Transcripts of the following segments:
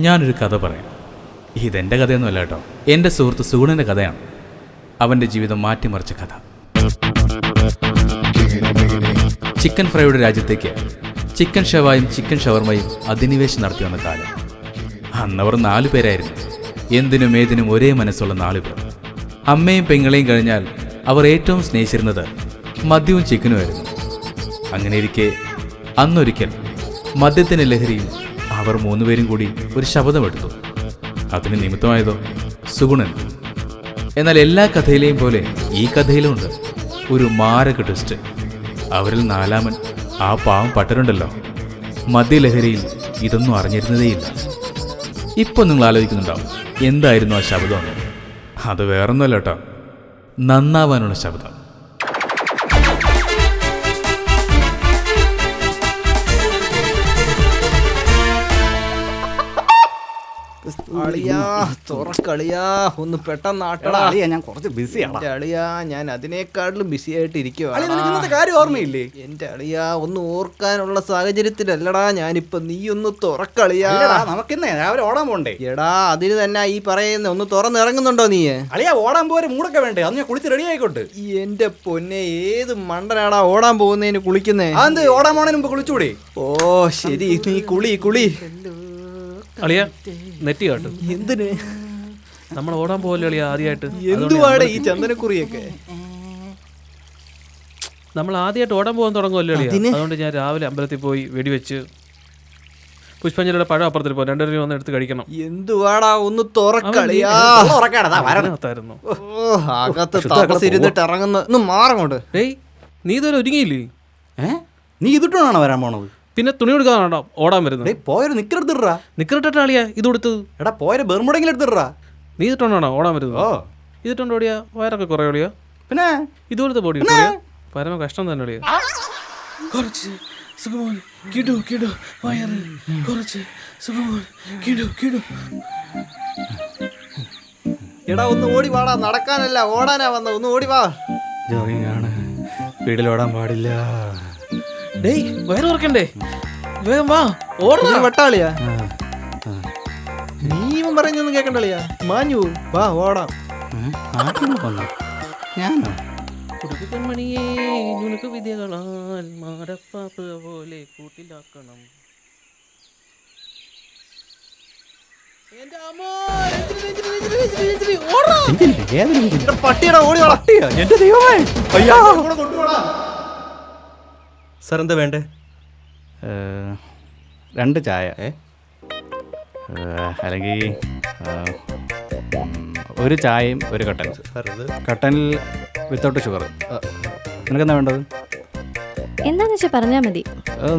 ഞാനൊരു കഥ പറയാം. ഇതെൻ്റെ കഥയൊന്നുമല്ല കേട്ടോ, എൻ്റെ സുഹൃത്ത് സുഗുണൻ്റെ കഥയാണ്. അവൻ്റെ ജീവിതം മാറ്റിമറിച്ച കഥ. ചിക്കൻ ഫ്രൈയുടെ രാജ്യത്തേക്ക് ചിക്കൻ ഷവായും ചിക്കൻ ഷവർമയും അധിനിവേശം നടത്തി വന്ന കാലം. അന്നവർ 4 പേരായിരുന്നു. എന്തിനും ഏതിനും ഒരേ മനസ്സുള്ള 4 പേർ. അമ്മയും പെങ്ങളെയും കഴിഞ്ഞാൽ അവർ ഏറ്റവും സ്നേഹിച്ചിരുന്നത് മദ്യവും ചിക്കനുമായിരുന്നു. അങ്ങനെയിരിക്കെ അന്നൊരിക്കൽ മദ്യത്തിൻ്റെ ലഹരിയിൽ അവർ 3 പേരും കൂടി ഒരു ശപഥമെടുത്തു. അതിന് നിമിത്തമായതോ സുഗുണൻ. എന്നാൽ എല്ലാ കഥയിലെയും പോലെ ഈ കഥയിലുമുണ്ട് ഒരു മാരക ട്വിസ്റ്റ്. അവരിൽ 4ാമൻ ആ പാവം പട്ടരുണ്ടല്ലോ, മദ്യലഹരിയിൽ ഇതൊന്നും അറിഞ്ഞിരുന്നതേയില്ല. ഇപ്പോൾ നിങ്ങൾ ആലോചിക്കുന്നുണ്ടാവും എന്തായിരുന്നു ആ ശബ്ദം. അത് വേറൊന്നുമല്ല കേട്ടോ, നന്നാവാനുള്ള ശബ്ദം. ഒന്ന് പെട്ടെന്ന് ഞാൻ കുറച്ച് ബിസിയാണ് അളിയാ. ഞാൻ അതിനേക്കാട്ടിലും ബിസി ആയിട്ട് ഇരിക്കുവാണ്. കാര്യം ഓർമ്മയില്ലേ? എന്റെ അളിയാ, ഒന്ന് ഓർക്കാനുള്ള സാഹചര്യത്തിലല്ലടാ ഞാനിപ്പൊ. നീ ഒന്ന് തുറക്കളിയാ. നമുക്കിന്ന് രാവിലെ ഓടാൻ പോണ്ടേ? എടാ അതിന് തന്നെ ഈ പറയുന്ന ഒന്ന് തുറന്നിറങ്ങുന്നുണ്ടോ നീ? അളിയാ ഓടാൻ പോരെ മൂടൊക്കെ വേണ്ടേ? അത് ഞാൻ കുളിച്ച് റെഡി ആയിക്കോട്ടെ. എന്റെ പൊന്നെ, ഏത് മണ്ടനാടാ ഓടാൻ പോകുന്നതിന് കുളിക്കുന്നേ? അത് ഓടാൻ പോണതിന് മുമ്പ് കുളിച്ചൂടെ? ഓ ശരി, നീ കുളി. അളിയ നെറ്റി കാട്ടും. എന്തിന്? നമ്മൾ ഓടാൻ പോകല്ലേ അളിയ ആദ്യമായിട്ട്? എന്തുവാടെ ഈ ചന്ദനക്കുറിയൊക്കെ? നമ്മൾ ആദ്യമായിട്ട് ഓടാൻ പോകാൻ തുടങ്ങുമല്ലോ അളിയ. അതുകൊണ്ട് ഞാൻ രാവിലെ അമ്പലത്തിൽ പോയി വെടിവെച്ച് പുഷ്പഞ്ജലിയുടെ പഴം അപ്പുറത്തിൽ പോയി 2 രൂപ എടുത്ത് കഴിക്കണം. എന്തുവാടാ ഒന്ന് തുറക്കളിയാ. അകത്തിരുന്നിട്ട് ഇറങ്ങുന്ന മാറങ്ങോട്ട്. ഡേയ് നീ ഇതുവരെ ഒരുങ്ങിയില്ലേ? നീ ഇതിട്ടാണോ വരാൻ പോണത്? പിന്നെ തുണി കൊടുക്കാനാണോ ഓടാൻ വരുന്നത്? പോയൊരു നിക്കറെടുത്തിട്ടാ. നിക്കറിട്ടാ അളിയ ഇത് കൊടുത്തത്. എടാ പോയൊരു ബെർമുടെങ്കിലും എടുത്തിട്ടാ. നീ ഇതിട്ടോണ്ടാണോ ഓടാൻ വരുന്നത്? ഇതിട്ടോണ്ട് ഓടിയാ വയറൊക്കെ കുറേ ഒളിയാ. പിന്നെ ഇതുപോലത്തെ ബോഡി പരമ കഷ്ടം തന്നെ ഒളിയാ. കുറച്ച് സുഖമോൻ കിടു കിടു വയറ്, കുറച്ച് സുഖമോൻ കിടു കിടു. എടാ ഒന്ന് ഓടി വാടാ, നടക്കാനല്ല ഓടാനാ വന്ന. ഒന്ന് ഓടി വാ. ജോഗിങ്ങാണ്, വീട്ടിലോടാൻ പാടില്ല. ഡേയ് വയറ് കുറക്കണ്ടേ? വേഗം വാ ഓടാ. വട്ടാളിയാ നീ പറയുന്നൊന്നും കേക്കണ്ടളിയാ. മാഞ്ഞു വാ ഓടാം. ഞാനോ? കുടുക്കുമണിയേ നിനക്ക് വിദ്യകളാൽ മാടപ്പാപ്പ് പോലെ കൂട്ടിലാക്കണം. പട്ടിയടാ ഓടി വാ. എന്റെ ദൈവമേ. സാർ എന്താ വേണ്ടേ? 2 ചായ, അല്ലെങ്കിൽ 1 ചായയും 1 കട്ടൻ. കട്ടനിൽ വിത്തൗട്ട് ഷുഗർ. നിനക്കെന്താ വേണ്ടത്? എന്താന്ന് വെച്ചാൽ പറഞ്ഞാൽ മതി.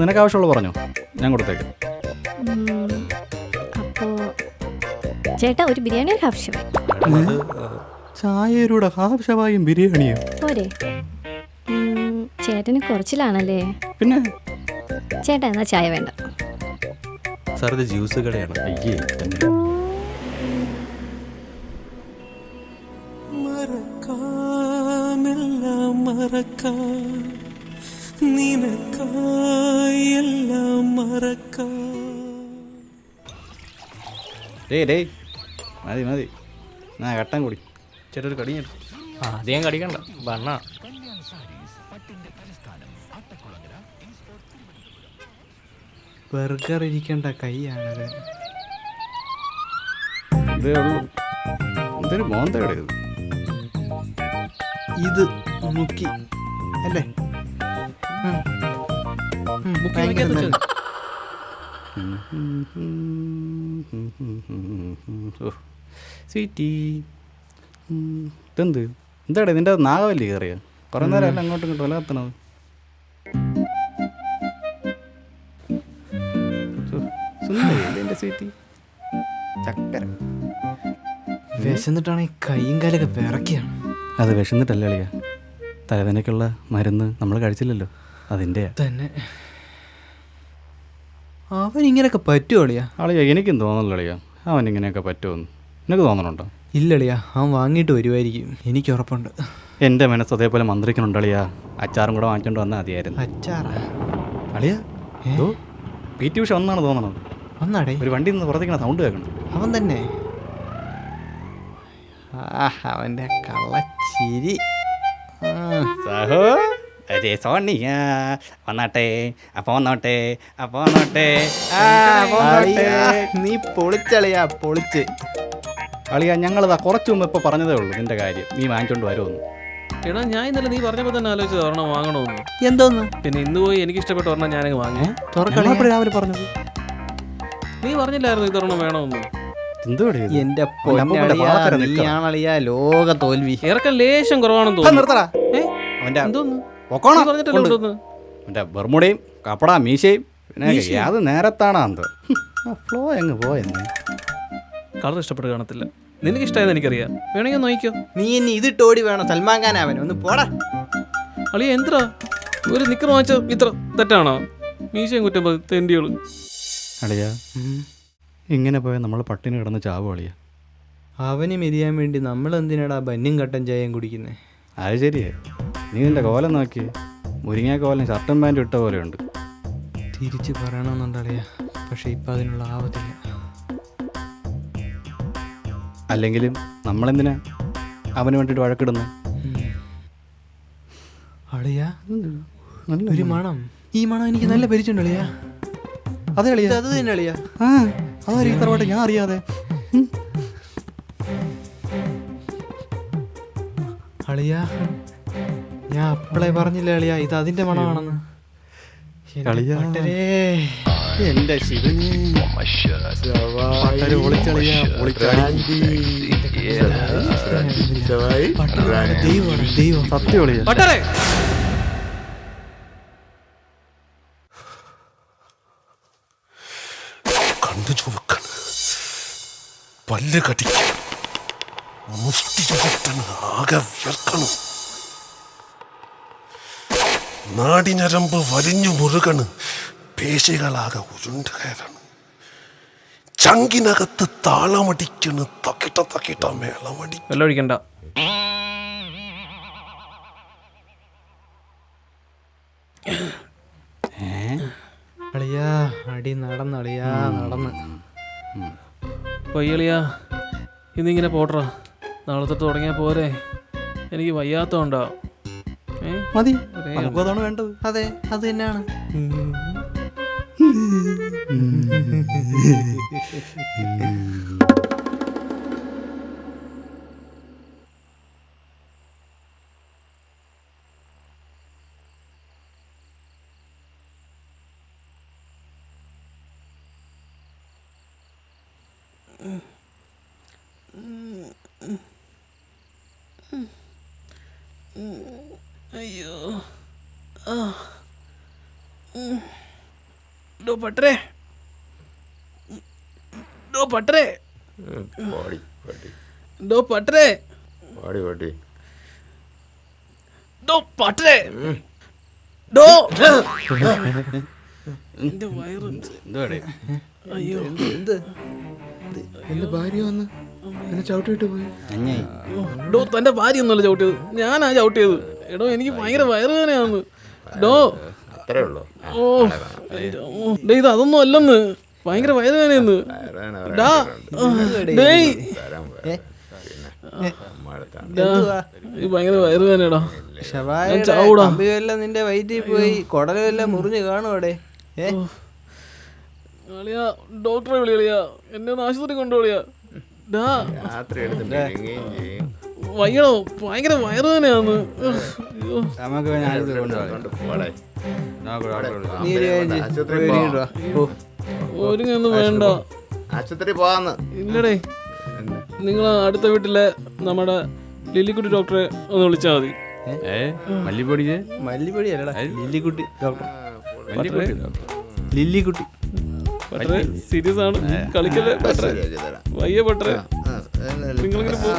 നിനക്ക് ആവശ്യമുള്ള പറഞ്ഞോ, ഞാൻ കൊടുത്തേക്കാം. അപ്പോൾ ചേട്ടാ ഒരു ബിരിയാണി, ഒരു ഹാഫ് ഷവായി. ചായയുടെ ഹാഫ് ഷവായും ബിരിയാണിയോ പോരെ? ചേട്ടന് കുറച്ചിലാണല്ലേ? പിന്നെ ചേട്ടാ എന്നാ ചായ വേണ്ട. സാർ ഇത് ജ്യൂസ് കടയാണ്. അയ്യേ ഡേയ് മതി മതി, ഞാൻ കട്ടൻ കൂടി. ചേട്ടാ ഒരു കടിഞ്ഞു. അധികം കടിക്കണ്ട ബണ്ണ. ബർഗർ ഇരിക്കേണ്ട കൈയാണത്. ഇതേ ഉള്ളൂ. എന്തൊരു മോന്തയുടെ ഇത്. ഇത് മുക്കി അല്ലേ? സ്വീറ്റി ഇതെന്ത്? എന്താടേ നിന്റെ നാഗവല്ലി കയറിയ? കുറേ നേരം അല്ല അങ്ങോട്ടും ഇങ്ങോട്ടും വല്ലാത്തണത്. സുന്ദരിയല്ലേ സ്വീറ്റി? ചക്കര വിശന്നിട്ടാണ് ഈ കൈയും കാലൊക്കെ വിറക്കിയാണ്. അത് വിശന്നിട്ടല്ലേ അളിയ, തലവേദനയ്ക്കുള്ള മരുന്ന് നമ്മൾ കഴിച്ചില്ലല്ലോ, അതിൻ്റെ തന്നെ. അവൻ ഇങ്ങനെയൊക്കെ പറ്റുമോ അളിയാ? അളിയ എനിക്കും തോന്നുന്നില്ല അളിയ അവൻ ഇങ്ങനെയൊക്കെ പറ്റുമെന്ന്. നിനക്ക് തോന്നണുണ്ടോ? ഇല്ലളിയാ, അവൻ വാങ്ങിയിട്ട് വരുമായിരിക്കും, എനിക്ക് ഉറപ്പുണ്ട്. എൻ്റെ മനസ്സ് അതേപോലെ മന്ത്രിക്കണുണ്ട് അളിയ. അച്ചാറും കൂടെ വാങ്ങിച്ചോണ്ട് വന്നാൽ മതിയായിരുന്നു. അച്ചാറാ അളിയ? പി ടി ഉഷ ഒന്നാണ് തോന്നണത്. വന്നാടേ ഒരു വണ്ടി നിന്ന് പുറത്തേക്കണ സൗണ്ട് കേൾക്കണം. അവൻ തന്നെ. അവൻ്റെ കള്ളച്ചിരി. സഹോ അതെ സോണിയാ വന്നാട്ടെ അപ്പോൾ വന്നോട്ടെ അപ്പോൾ വന്നോട്ടെ അളിയാ, നീ പൊളിച്ചളിയാ പൊളിച്ച്. അളിയാ ഞങ്ങളിതാ കുറച്ച് മുമ്പ് ഇപ്പോൾ പറഞ്ഞതേ ഉള്ളൂ നിന്റെ കാര്യം, നീ വാങ്ങിച്ചോണ്ട് വരുമെന്ന്. എടാ ഞാൻ ഇന്നലെ നീ പറഞ്ഞപ്പോൾ തന്നെ ആലോചിച്ചത് ഒരെണ്ണം വാങ്ങണമെന്ന്. എന്തോന്ന് പിന്നെ ഇന്ന് പോയി എനിക്ക് ഇഷ്ടപ്പെട്ട ഒരെണ്ണം ഞാനങ്ങ് വാങ്ങി. ഞങ്ങളെപ്പോഴും രാവിലെ പറഞ്ഞത് നീ പറഞ്ഞില്ലായിരുന്നു ഇതൊരെണ്ണം വേണമെന്ന്. എന്തുവാടി ഇത്? എന്റെ നമ്മുടെ വാളക്കര നിൽക്കണം. പൊന്നളിയാ ലോക തോൽവി. ഇറക്കം ലേശം കുറവാണെന്ന് ആ, തോന്നുന്നു. നിർത്തടാ. ഏ? അവന്റെ എന്തോന്ന്? പൊക്കോണം നീ പറഞ്ഞിട്ടല്ലേ കൊണ്ട്. കൊണ്ടുവന്ന്? അവന്റെ ബർമുടയും കപ്പട മീശയും പിന്നെ അത് നേരത്താണോ എന്ത് ഫ്ലോ എങ്ങ് പോയെന്ന്. കളർ ഇഷ്ടപ്പെട്ട് കാണത്തില്ല. നിനക്ക് ഇഷ്ടമായെന്ന് എനിക്കറിയാം. വേണമെങ്കിൽ നോക്കിക്കോ. നീ ഇനി ഇതിട്ടോടി വേണം സൽമാൻ ഖാൻ അവൻ ഒന്ന് പോടാ. അളിയ എന്തിനാ ഒരു നിക്കർ വാങ്ങിച്ച ഇത്ര തെറ്റാണോ? മീശയും കുറ്റം തെണ്ടികള്. അളിയാ ഇങ്ങനെ പോയാൽ നമ്മൾ പട്ടിണി കിടന്ന് ചാവും അളിയാ. അവന് മെരിയാൻ വേണ്ടി നമ്മൾ എന്തിനാടാ ബന്നും കട്ടൻ ചായയും കുടിക്കുന്നേ? അത് ശരിയേ. നീ നിന്റെ കോലം നോക്കി, മുരിങ്ങ കോലം ഷർട്ടും പാൻറ്റും ഇട്ട പോലെയുണ്ട്. തിരിച്ച് പറയണമെന്നുണ്ടളിയാ, പക്ഷെ ഇപ്പം അതിനുള്ള ആവതില്ല. അല്ലെങ്കിലും നമ്മളെന്തിനാ അവന് വേണ്ടിയിട്ട് വഴക്കിടുന്നത്? അളിയാ ഒരു മണം, ഈ മണം എനിക്ക് നല്ല പരിചയമുണ്ട് അളിയാ. അതെ അളിയാ, അത് തന്നെ അളിയാ. ആ അതായിരിക്കും തറവാട്ട് ഞാൻ അറിയാതെ. അളിയാ ഞാൻ അപ്പളെ പറഞ്ഞില്ല അളിയാ ഇത് അതിന്റെ മണമാണെന്ന്. അളിയാ. പട്ടരേ. എന്റെ ശിവനെ പട്ടര് പൊളിച്ചളിയാ പൊളിച്ചളി. പട്ടരമാണ് ദൈവമാണ്, ദൈവം. സത്യം അളിയാ. പട്ടരെ കണ്ണു ചുവക്കണം, പല്ല് കടിക്കണം, മുഷ്ടി ചുരുട്ടണം, ആകെ വിയർക്കണം, നാടിനരമ്പ് വലിഞ്ഞു മുറുകണ്, പേശികളാകെ ഉരുണ്ട് കയറാണ്, ചങ്കിനകത്ത് താളമടിക്കണ്, തക്കിട്ട തക്കിട്ട മേളമടി. വെള്ളം ഒഴിക്കണ്ട. അളിയാ അടി നടന്നളിയാ നടന്ന്. വയ്യളിയാ ഇന്നിങ്ങനെ പോട്ടറാ. നാളെ തൊട്ട് തുടങ്ങിയാൽ പോരെ? എനിക്ക് വയ്യാത്തോണ്ടാ. മതി, ഒരേ നമുക്കും അതാണ് വേണ്ടത്. അതെ അത് തന്നെയാണ്. അയ്യോ ഡോ പട്ടരെ, ഡോ പട്ടരെ, ഡോ പട്ടരെ, ഡോ പട്ടരെ, ഡോ. എന്റെ വയറ്. എന്തുവാടേ? അയ്യോ എന്ത് എന്റെ ഭാര്യ വന്ന് എന്നെ ചവിട്ടിട്ട് പോയി. അഞ്ഞായി ഡോ തന്റെ ഭാര്യ ഒന്നുമല്ല ചവിട്ടിയത്, ഞാനാ ചവിട്ടിയത്. എടോ എനിക്ക് ഭയങ്കര വയറുവേദനയാന്ന്. ഡോ ഓ ഡേ ഇത് അതൊന്നും അല്ലെന്ന്, ഭയങ്കര വയറുവേദനയെന്ന്. ഡാ ഡേയ് ഇത് ഭയങ്കര വയറുവേദനടാ. ചാവൂടാ. എല്ലാം നിന്റെ വയറ്റിൽ പോയി, കുടലെല്ലാം മുറിഞ്ഞു കാണും അവിടെ. അളിയാ ഡോക്ടറെ വിളിയാ, എന്നെ ഒന്ന് ആശുപത്രി കൊണ്ടുപോളിയാ. ഡാ വയ്യടോ, ഭയങ്കര വയറുവേദനയാന്ന്. നമുക്ക് നീ ഒരു കാര്യം ചെയ്യ്, പോയി ഒരുങ്ങിട്ട് വാ. പോ. ഒരുങ്ങൊന്നും വേണ്ട. ആശുപത്രി പോവാന്ന്. ഇല്ലടേ, നിങ്ങൾ അടുത്ത വീട്ടിലെ നമ്മുടെ ലില്ലിക്കുട്ടി ഡോക്ടറെ ഒന്ന് വിളിച്ചാൽ മതി. മല്ലിപ്പൊടിക്ക് മല്ലിപ്പൊടി അല്ലടാ, ലില്ലിക്കുട്ടി ഡോക്ടർ. മല്ലിപ്പൊടി ലില്ലിക്കുട്ടി പട്ടരെ സീരിയസ് ആണ്, കളിക്കല്ലേ പട്ടരെ. വയ്യ പട്ടരെ, നിങ്ങളിങ്ങനെ പോ.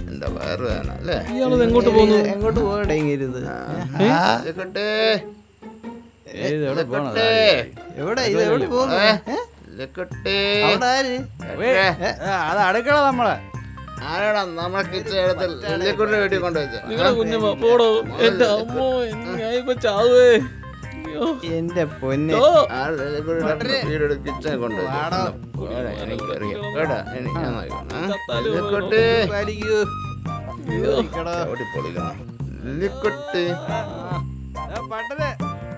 എന്താ വയറുവേദന അല്ലേ? ഇയാളത് എങ്ങോട്ട് പോകുന്നു? എങ്ങോട്ട് പോകണ്ടേ ഇങ്ങരുത്? എവിടെ ഇത് എവിടെ പോകുന്നു? അവിടെ ആര്? അത് അടുക്കള നമ്മളെ ആരാടാ നമ്മളെ കിച്ചൺ എടുത്ത് ലില്ലിക്കുട്ടിയുടെ വീട്ടിൽ കൊണ്ടുവച്ചത്? നിങ്ങളെ കുഞ്ഞമ്മ പോടോ. എന്റെ അമ്മോ, ഞാൻ ഇപ്പൊ ചാവേ. അയ്യോ. എന്റെ പൊന്നെ ഓ, ആ ലില്ലിക്കുട്ടിയുടെ വീട് കിച്ചൺ കൊണ്ടുവച്ചു. എനിക്കറിയാം കേട്ടാ, ഞാൻ ലില്ലിക്കുട്ടി വലിക്കൂ. ഇരിക്കടാ. ചവിട്ടി പൊളിക്കണം. ലില്ലിക്കുട്ടി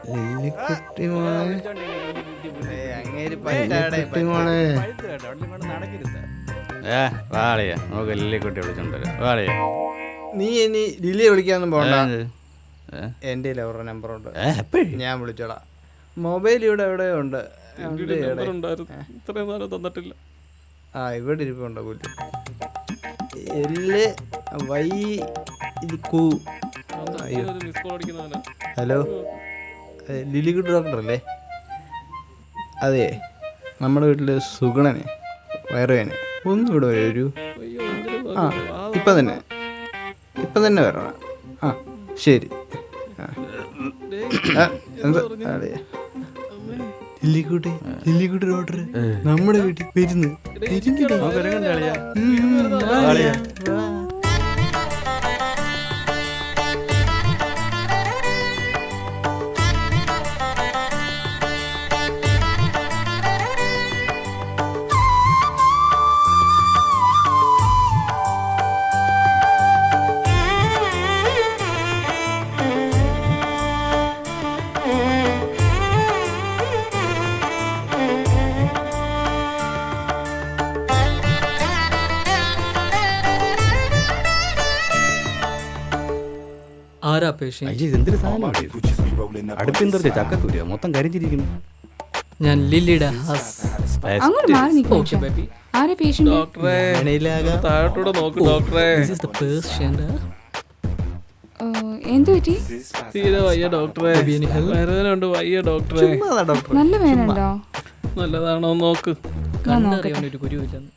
ലില്ലിക്കുട്ടി മോളെ, അങ്ങേര് പറ്റാടെ ലില്ലിക്കുട്ടി മോളെ. വാളിയ നമുക്ക് ലില്ലിക്കുട്ടി വിളിച്ചോണ്ടല്ലോ. വാളിയ നീ ഇനി ലില്ലിയെ വിളിക്കാനൊന്നും പോണ്ട. എൻ്റെ അവരുടെ നമ്പറുണ്ട്, ഞാൻ വിളിച്ചോളാം. മൊബൈൽ ഇവിടെ എവിടെയോ ഉണ്ട്. എന്റെ നമ്പർ ഉണ്ടായിരുന്നു, ഇത്രയും നേരം തന്നിട്ടില്ല. ആ ഇവിടെ ഇരിപ്പുണ്ടോ പുല്ല്. എല്ല് വൈ ഇത് കൂ. മിസ് കോൾ അടിക്കുന്നവനാ. ഹലോ, ലില്ലിക്കുട്ടി ഡോക്ടർ അല്ലേ? അതെ, നമ്മുടെ വീട്ടിൽ സുഗണനെ വയറുവേനെ ഒന്നും ഇവിടെ വരൂ. അയ്യോ, എന്തൊരു ആ ഇപ്പം തന്നെ വരണം. ആ ശരി. എന്താ അതെ ലില്ലിക്കുട്ടി ഡോക്ടർ നമ്മുടെ വീട്ടിൽ വരുന്നു. ആരാ പേഷ്യൻ? അയ്യോ ഇതെന്തൊരു സാധനം, അടുപ്പിൻ തെറിച്ച ചക്കത്തൂരിയ മൊത്തം കരിച്ചിരിക്കുന്നു. ഞാൻ ലില്ലിയുടെ അങ്ങോട്ട് മാറി നിൽക്കും. ആരെ പേഷ്യന്റ്? ഡോക്ടറെ, താഴോട്ടൂടെ നോക്ക് ഡോക്ടറെ. എന്തു പറ്റി? തീരെ വയ്യ ഡോക്ടറെ, വേദന ഉണ്ട്. വയ്യ ഡോക്ടറെ. നല്ല വേനുണ്ടോ? നല്ലതാണോ നോക്ക്. ഞാൻ നോക്കട്ടെ. ഒരു കുരുവില്ലെന്ന്.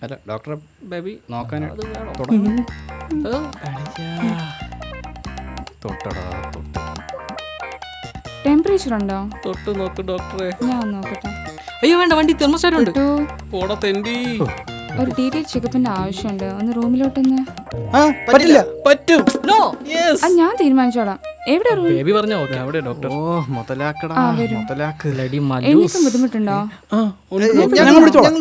അല്ല ഡോക്ടറെ ബേബി നോക്കാനായിട്ട് തൊട്ടടാ തൊട്ട്. ടെമ്പറേച്ചർ ഉണ്ടോ? തൊട്ട് നോക്ക് ഡോക്ടറെ. ഞാൻ നോക്കട്ടെ. അയ്യോ വേണ്ട, വണ്ടി തെർമോസ്റ്റാറ്റ് ഉണ്ട്. പോടാ തെണ്ടി. ഒരു ഡീറ്റെയിൽ ചെക്കപ്പിന്റെ ആവശ്യമുണ്ട്. ഒന്ന് റൂമിലോട്ടൊന്ന്. പറ്റില്ല. പറ്റും. നോ. അത് ഞാൻ തീരുമാനിച്ചോളാം. എവിടെ റൂം? ബേബി പറഞ്ഞ ഓക്കെ. അവിടെ ഡോക്ടർ. ഓ മുതലാക്കടാ ആ വരും. മുതലാക്ക്. ലഡി എനിക്കും ബുദ്ധിമുട്ടുണ്ടോ? ആ, ഉണ്ട്. ഞങ്ങൾ വിളിച്ചോളാം.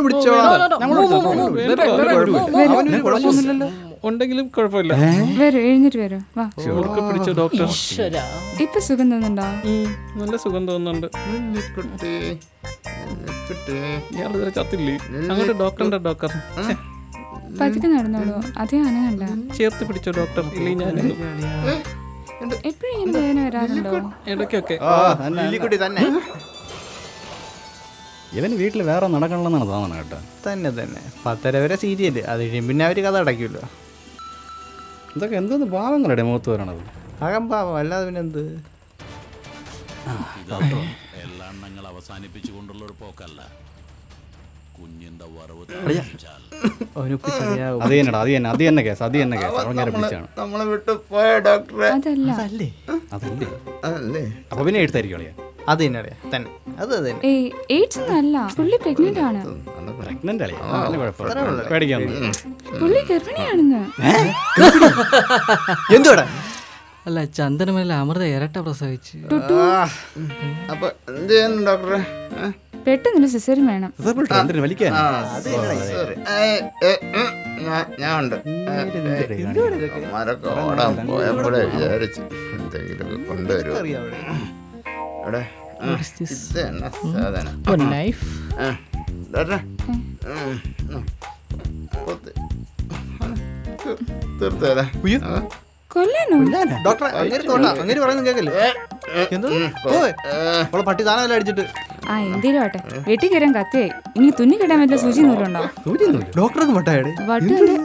കുഴപ്പമൊന്നുമില്ലല്ലോ. ഉണ്ടെങ്കിലും കുഴപ്പമില്ല. വരൂ, എഴുന്നേറ്റ് വരൂ. വാ. ഉറക്കെ പിടിച്ചോ ഡോക്ടർ. ഇപ്പൊ സുഖം തോന്നുന്നുണ്ടോ? നല്ല സുഖം തോന്നുന്നുണ്ട്. ലില്ലിക്കുട്ടി ലില്ലിക്കുട്ടി ഇയാളിതുവരെ ചത്തില്ലേ? അങ്ങോട്ട് ഡോക്ടറിന്റെ ഡോക്ടർ. പതുക്കെ നടന്നോളൂ. അതേ അനങ്ങണ്ട. ചേർത്ത് പിടിച്ചോ ഡോക്ടർ. ഇല്ലേ ഞാൻ എപ്പോഴും ഇങ്ങനെ വേദന വരാറുണ്ടോ? ഇടയ്ക്കൊക്കെ. ലില്ലിക്കുട്ടി തന്നെ ഇവന് വീട്ടിൽ വേറെ നടക്കണമെന്നാണ് തോന്നണം കേട്ടോ. തന്നെ 10:30 വരെ സീരിയല്. അത് കഴിയും പിന്നെ അവർ കഥ അടയ്ക്കുമല്ലോ. ഇതൊക്കെ എന്തോന്ന് ഭാവങ്ങളുടെ മുഖത്ത് വരണത്. അകംഭാവം അല്ലാതെ പിന്നെ എന്ത്. എള്ളെണ്ണങ്ങൾ അവസാനിപ്പിച്ചുകൊണ്ടുള്ള ഒരു പോക്കല്ല. കുഞ്ഞിന്റെ വറവ് അത് തന്നെ കേസ് ഞാൻ പിടിച്ചാണ്. നമ്മളെ വിട്ട് പോയ ഡോക്ടറെ. അതല്ല. അതല്ലേ അതല്ലേ? അപ്പൊ പിന്നെ എഴുത്തായിരിക്കും കളിയാ. അത് തന്നെ അറിയാം തന്നെ. അത് തന്നെ എയ്ഡ്സ് ഒന്നല്ല. പുള്ളി പ്രഗ്നന്റ് ആണ്. പ്രഗ്നന്റ് അളിയാ. പേടിക്കാൻ പുള്ളി ഗർഭിണിയാണെന്ന്. എന്തുവാടാ? അല്ല, ചന്ദനമല്ല അമൃത ഇരട്ട പ്രസവിച്ച്. അപ്പൊ എന്ത് ചെയ്യുന്നു ഡോക്ടറെ? പെട്ടെന്ന് സിസേറിയൻ വേണം. വലിക്കാൻ ഞാൻ ഉണ്ട്. മരൊക്കെ ഓടാൻ പോയപ്പോഴേ വിചാരിച്ചു എന്തെങ്കിലുമൊക്കെ കൊണ്ടുവരും. ഇവിടെ ഇത് തന്നെ സാധനം. ഡോക്ടറെ തീർത്തല്ലേ? കൊല്ലാനോ? ഡോക്ടറെ അങ്ങനെ പറയുന്നത് കേക്കല്ലേ? എന്തോ പട്ടി താനല്ല അടിച്ചിട്ട്. ആ എന്തേലും ആട്ടെ. വെട്ടി കയറാൻ കത്തിയായി. ഇനി തുന്നി കിട്ടാൻ പറ്റിയ സൂചി നൂലുണ്ടോ? ഡോക്ടർക്ക് വട്ടായടെ വട്ടുണ്ട്.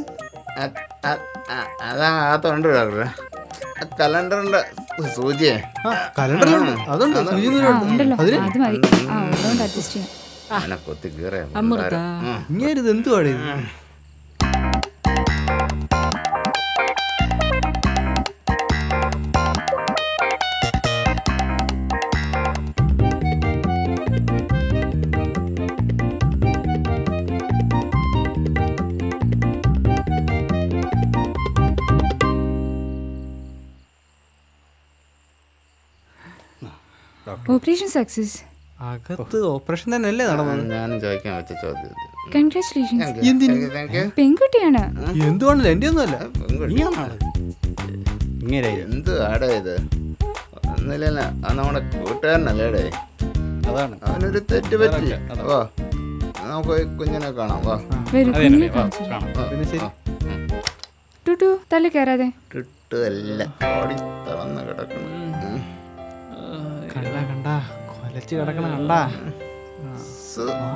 അതാകത്തുണ്ട് ഡോക്ടറെ. കലണ്ടറിന്റെ സൂചിയെ കലണ്ടറിലുണ്ട്. അതുണ്ട് സൂചി നൂലുണ്ട്. ഉണ്ടല്ലോ, അത് മതി. ആ ഉള്ളതുകൊണ്ട് അഡ്ജസ്റ്റ് ചെയ്യാം. കൊത്തി കീറ അമൃത ഇങ്ങനെ ഇത് എന്തുവാടേ? Operation success. അകത്ത് ഓപ്പറേഷൻ തന്നെയല്ലേ നടന്നത്? ഞാനും ചോദിക്കാൻ വെച്ച ചോദ്യം. കൺഗ്രാറ്റുലേഷൻസ്. പെൺകുട്ടിയാണ്. എന്തുകൊണ്ടല്ലോ എൻ്റെ ഒന്നുമല്ല. ഇങ്ങനെ എന്ത് ആടാ ഇത്? ഒന്നുമില്ല, അത് നമ്മുടെ കൂട്ടുകാരനല്ലേടേ. അതാണ്. അവനൊരു തെറ്റ് പറ്റി. വാ നമുക്ക് കുഞ്ഞിനെ കാണാം. വാ വരൂ, കുഞ്ഞിനെ കാണിച്ചു. കാണാം. പിന്നെ ശരി. ടുട്ടു തള്ളി കയറാതെ. കിട്ടുമല്ല, ഓടി തളർന്ന് കിടക്കണം. കണ്ട കൊലച്ച് കിടക്കണ കണ്ട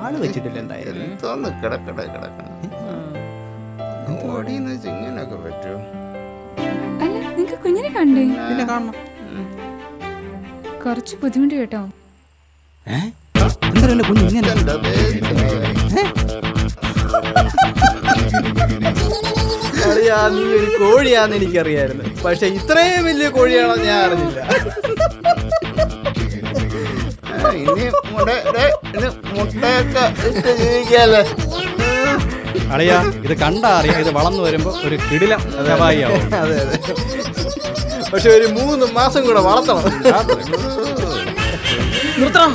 ആള് വെച്ചിട്ടില്ല എന്തായാലും. എന്തോന്ന് കിടക്കണം. ഓടിയെന്ന് വെച്ച് ഇങ്ങനെയൊക്കെ പറ്റുമോ? അല്ല, നിങ്ങക്ക് കുഞ്ഞിനെ കണ്ടേ? പിന്നെ കാണണം. കുറച്ച് ബുദ്ധിമുട്ട് കേട്ടോ. എന്തായാലും കുഞ്ഞ് ഇങ്ങനെ എന്റെ അറിയാ, നീ ഒരു കോഴിയാന്ന് എനിക്കറിയായിരുന്നു, പക്ഷെ ഇത്രയും വലിയ കോഴിയാണോ ഞാൻ അറിഞ്ഞില്ല. ഇനി മുട്ടയൊക്കെ ഇട്ട് ജീവിക്കാല്ലേ? അളിയാ, ഇത് കണ്ടാ അറിയാം, ഇത് വളർന്നു വരുമ്പോ ഒരു കിടിലം ശവായിയാവും. അതെ അതെ, പക്ഷെ ഒരു 3 മാസം കൂടെ വളർത്തണം. നിർത്തണം.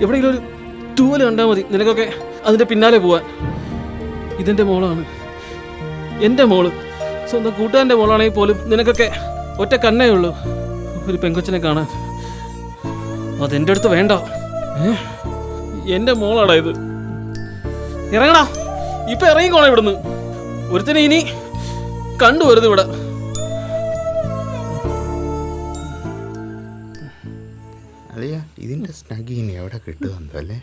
എവിടെയെങ്കിലും ഒരു തൂവല് കണ്ടാൽ മതി നിനക്കൊക്കെ അതിന്റെ പിന്നാലെ പോവാൻ. ഇതെന്റെ മോളാണ്, എൻ്റെ മോള്. സ്വന്തം കൂട്ടുകാരൻ്റെ മോളാണെങ്കിൽ പോലും നിനക്കൊക്കെ ഒറ്റ കണ്ണേ ഉള്ളൂ ഒരു പെങ്കൊച്ചിനെ കാണാൻ. അതെൻ്റെ അടുത്ത് വേണ്ട. എൻ്റെ മോളാടാ ഇത്. ഇറങ്ങടാ, ഇപ്പൊ ഇറങ്ങിക്കോണം ഇവിടുന്ന്. ഒരുത്തനെ ഇനി കണ്ടുവരുത് ഇവിടെ. അളിയ, ഇതിന്റെ സ്നഗി ഇനി എവിടെ കിട്ടുന്നുണ്ടോ അല്ലേ?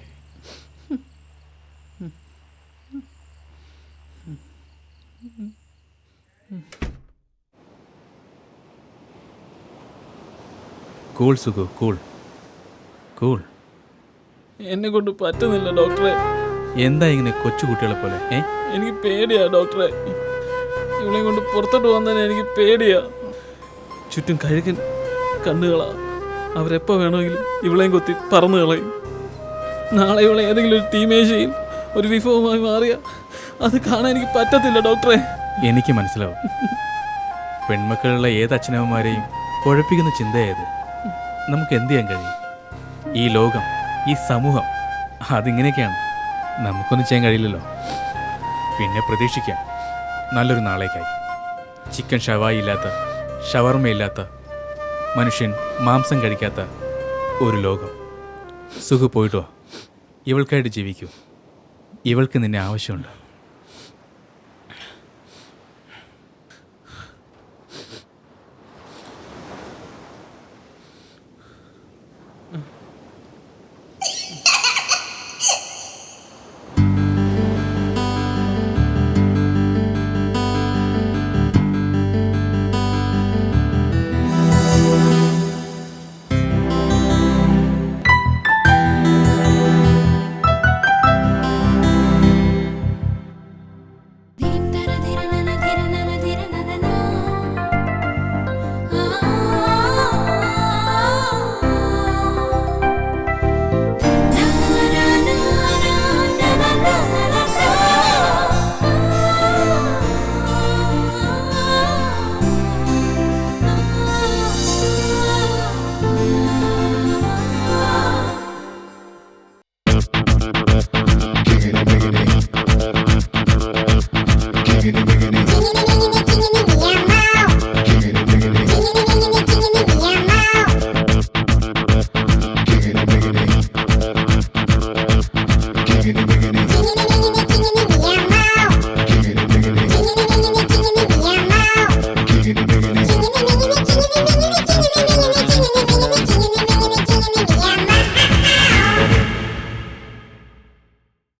Cool Sukhu, cool cool. എന്നെ കൊണ്ട് പറ്റുന്നില്ല ഡോക്ടറെ. എന്താ ഇങ്ങനെ കൊച്ചുകുട്ടികളെ പോലെ? എനിക്ക് പേടിയാ ഡോക്ടറെ. ഇവളെ കൊണ്ട് പുറത്തോട്ട് വന്നതിന് എനിക്ക് പേടിയാ. ചുറ്റും കഴുകൻ കണ്ണുകളാ. അവരെപ്പോൾ വേണമെങ്കിലും ഇവളെയും കൊത്തി പറന്നു കളയും. നാളെ ഇവളെ ഏതെങ്കിലും ഒരു തീമേശയിൽ ഒരു വിഭവമായി മാറിയ അത് കാണാൻ എനിക്ക് പറ്റത്തില്ല ഡോക്ടറെ. എനിക്ക് മനസ്സിലാവും. പെൺമക്കളുള്ള ഏത് അച്ഛനമ്മമാരെയും കുഴപ്പിക്കുന്ന ചിന്തയേത്. നമുക്ക് എന്ത് ചെയ്യാൻ കഴിയും? ഈ ലോകം, ഈ സമൂഹം അതിങ്ങനെയൊക്കെയാണ്. നമുക്കൊന്നും ചെയ്യാൻ കഴിയില്ലല്ലോ. പിന്നെ പ്രതീക്ഷിക്കാം നല്ലൊരു നാളേക്കായി. ചിക്കൻ ഷവായി ഇല്ലാത്ത, ഷവർമയില്ലാത്ത, മനുഷ്യൻ മാംസം കഴിക്കാത്ത ഒരു ലോകം. സുഖു പോയിട്ടോ, ഇവൾക്കായിട്ട് ജീവിക്കൂ. ഇവൾക്ക് നിന്നെ ആവശ്യമുണ്ട്.